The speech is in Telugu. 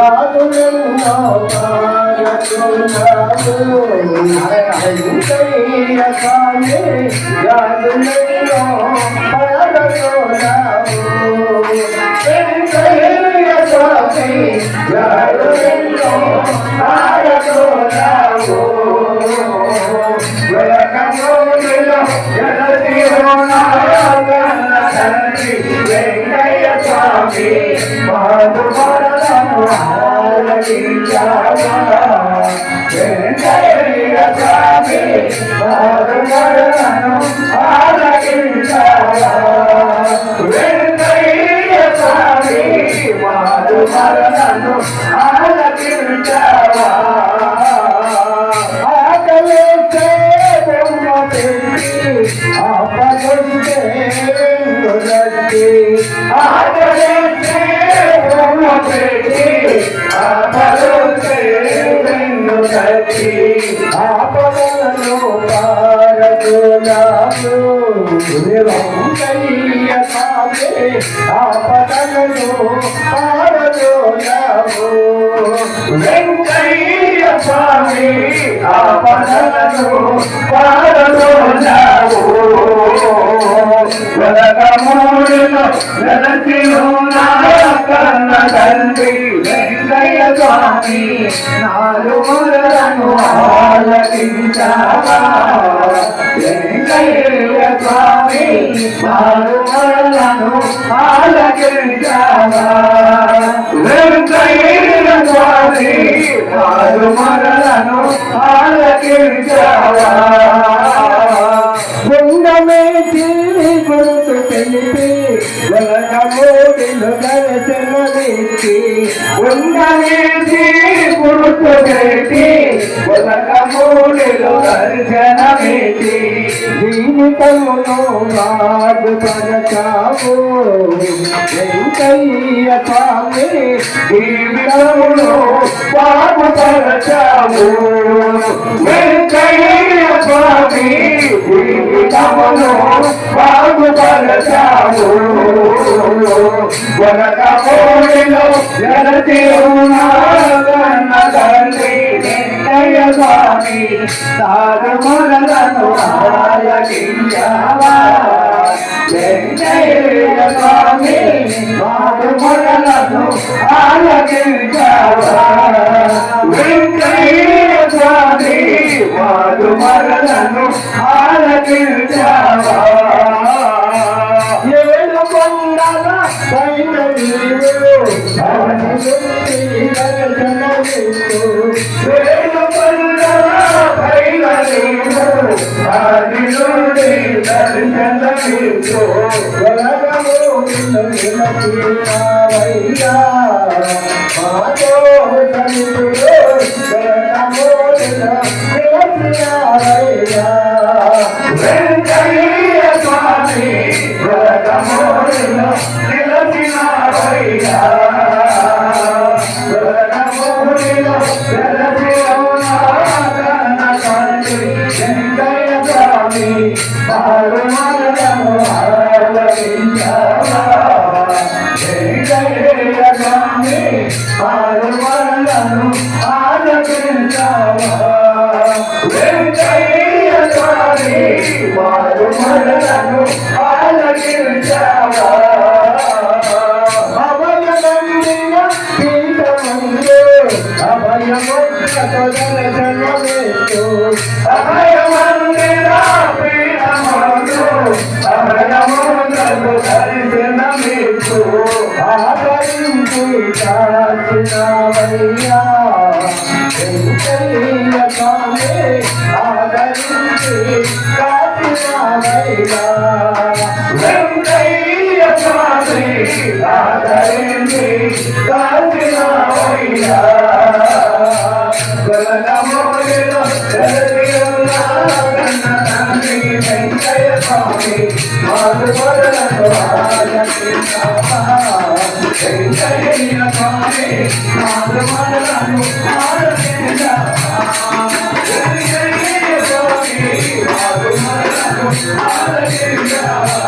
వ్యాధులెన్నో పారతున్నావు వెంకయ్య స్వామి వ్యాధులెన్నో పారతున్నావు వెంకయ్య స్వామి వ్యాధులెన్నో పారతున్నావు వెంకయ్య స్వామి మధుమరలను ఆలకించావా వెంకయ్య స్వామి మధుమరలను ఆలకించావా వెంకయ్య స్వామి మధుమరలను ఆలకించావా ఆకలిస్తే బొమ్మ పెట్టి ఆపలుంటే ఆకలిస్తే బొమ్మ పెట్టి ఆపలుంటే ఆపలను పారకులాము వెంకయ్య స్వామి ఆపదలను పారకులాము వెంకయ్య స్వామి ఆపదలను పారకులాము వెలగమూడిలో వెలసి ఉన్న కన్న తండ్రి వెంకయ్య స్వామి నాలుగులను ఆలకించావా వెంకయ్య స్వామి నాలుగులను ఆలకించావా వెంకయ్య స్వామి నాలుగులను ఆలకించావా గుండమేసి గురుతు తెలిపి వెలగమూడిలో దర్శనమిచ్చి గుండమేసి గురుతు తెలిపి వెలగమూడిలో దర్శనమిచ్చి జీవితమును బాగుపరచావు వెంకయ్య స్వామి జీవితమును బాగుపరచావు వెంకయ్య స్వామి జీవితమును బాగుపరచావు వెలగమూడిలో వెలసి ఉన్న కన్న తండ్రి వెంకయ్య స్వామి నాలుగులను ఆలకించావా వెంకయ్య స్వామి నాలుగులను ఆలకించావా వెంకయ్య స్వామి నాలుగులను ఆలకించావా ఏడు కొండల పైన నీవు అవని ఏడు కొండల పైన నీవు ఆది నుండి దర్శనమిచ్చు వెలగమూడిలో నిలచినావయ్యా మాతో సన్నిధిలో వెలగమూడిలో నిలచినావయ్యా వెంకయ్య స్వామి వెలగమూడిలో నిలచినావయ్యా వెలగమూడిలో వెలసి ఉన్న కన్న తండ్రి వెంకయ్య స్వామి నాలుగులను ఆలకించావా వెంకయ్య స్వామి నాలుగులను ఆలకించావా వెంకయ్య స్వామి నాలుగులను ఆలకించావా అభయమందిర పీఠమందు అభయముద్రతో దర్శనమిచ్చు అభయమందిర పీఠమందు అభయముద్రతో దర్శనమిచ్చు ఆదరించి కాచినవయ్యా వెంకయ్య స్వామి ఆదరించి కాచినవయ్యా వెంకయ్య స్వామి ఆదరించి కాచినవయ్యా వెలగమూడిలో వెలసి ఉన్న కన్న తండ్రి వెంకయ్య స్వామి నాలుగులను ఆలకించావా వెంకయ్య స్వామి నాలుగులను ఆలకించావా వెంకయ్య స్వామి నాలుగులను ఆలకించావా